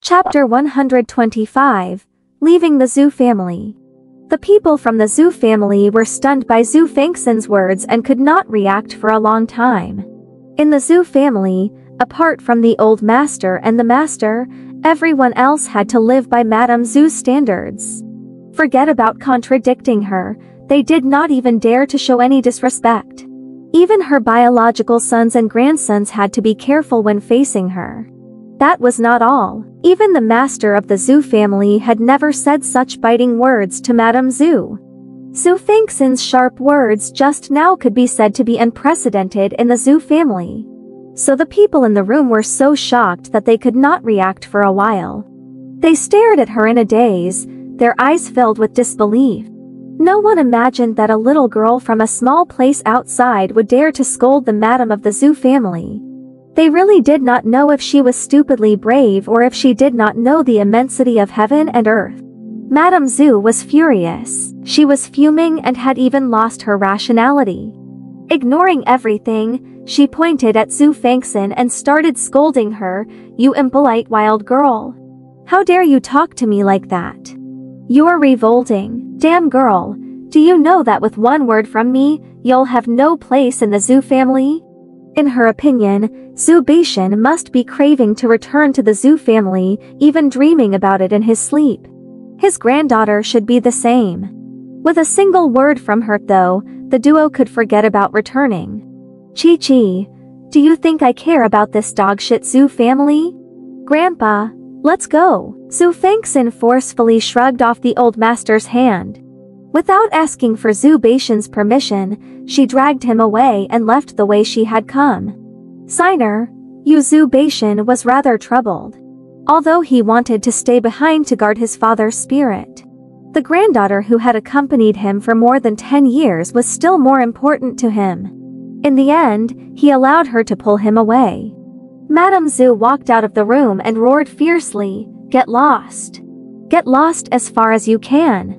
Chapter 125. Leaving the Xue family. The people from the Xue family were stunned by Xue Fanxin's words and could not react for a long time. In the Xue family, apart from the old master and the master, everyone else had to live by Madame Xue's standards. Forget about contradicting her, they did not even dare to show any disrespect. Even her biological sons and grandsons had to be careful when facing her. That was not all. Even the master of the Xue family had never said such biting words to Madame Xue. Xue Fanxin's sharp words just now could be said to be unprecedented in the Xue family. So the people in the room were so shocked that they could not react for a while. They stared at her in a daze, their eyes filled with disbelief. No one imagined that a little girl from a small place outside would dare to scold the madam of the Xue family. They really did not know if she was stupidly brave or if she did not know the immensity of heaven and earth. Madame Xue was furious. She was fuming and had even lost her rationality. Ignoring everything, she pointed at Xue Fanxin and started scolding her, "You impolite wild girl. How dare you talk to me like that? You're revolting. Damn girl, do you know that with one word from me, you'll have no place in the Xue family?" In her opinion, Xue Fanxin must be craving to return to the Xue family, even dreaming about it in his sleep. His granddaughter should be the same. With a single word from her, though, the duo could forget about returning. "Chi-Chi, do you think I care about this dogshit Xue family? Grandpa, let's go." Xue Fanxin forcefully shrugged off the old master's hand. Without asking for Xue Fanxin's permission, she dragged him away and left the way she had come. Signer, Xue Fanxin was rather troubled. Although he wanted to stay behind to guard his father's spirit, the granddaughter who had accompanied him for more than 10 years was still more important to him. In the end, he allowed her to pull him away. Madame Xue walked out of the room and roared fiercely, "Get lost. Get lost as far as you can.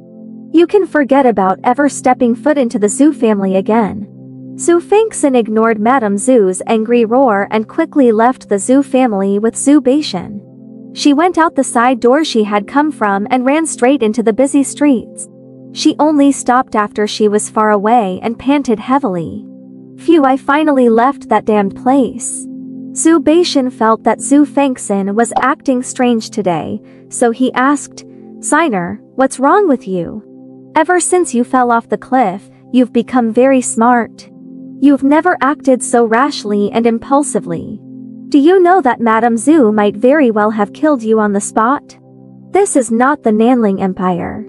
You can forget about ever stepping foot into the Xue family again." Xue Fanxin ignored Madame Xue's angry roar and quickly left the Xue family with Xue Fanxin. She went out the side door she had come from and ran straight into the busy streets. She only stopped after she was far away and panted heavily. "Phew, I finally left that damned place." Xue Fanxin felt that Xue Fanxin was acting strange today, so he asked, "Signer, what's wrong with you? Ever since you fell off the cliff, you've become very smart. You've never acted so rashly and impulsively. Do you know that Madame Xue might very well have killed you on the spot? This is not the Ninth Empire.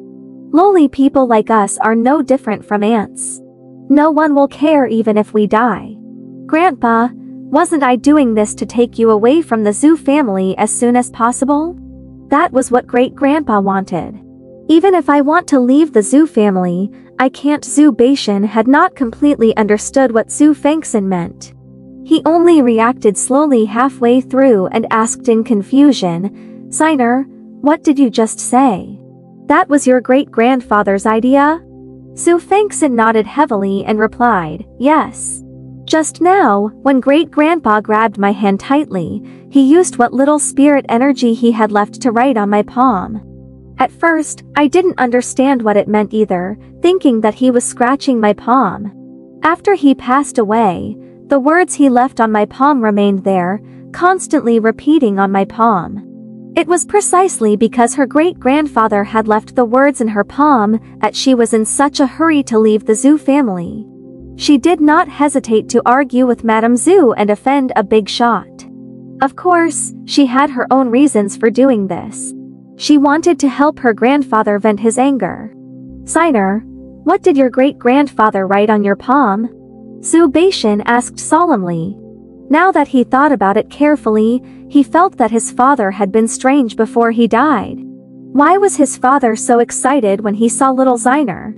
Lowly people like us are no different from ants. No one will care even if we die. Grandpa, wasn't I doing this to take you away from the Xue family as soon as possible? That was what great-grandpa wanted. Even if I want to leave the Xue family, I can't." Xue Fanxin had not completely understood what Xue Fanxin meant. He only reacted slowly halfway through and asked in confusion, "Signer, what did you just say? That was your great-grandfather's idea?" Xue Fanxin nodded heavily and replied, "Yes. Just now, when great-grandpa grabbed my hand tightly, he used what little spirit energy he had left to write on my palm. At first, I didn't understand what it meant either, thinking that he was scratching my palm. After he passed away, the words he left on my palm remained there, constantly repeating on my palm. It was precisely because her great-grandfather had left the words in her palm that she was in such a hurry to leave the Xue family. She did not hesitate to argue with Madame Xue and offend a big shot. Of course, she had her own reasons for doing this. She wanted to help her grandfather vent his anger. "Signer, what did your great-grandfather write on your palm?" Xue Fanxin asked solemnly. Now that he thought about it carefully, he felt that his father had been strange before he died. Why was his father so excited when he saw little Signer?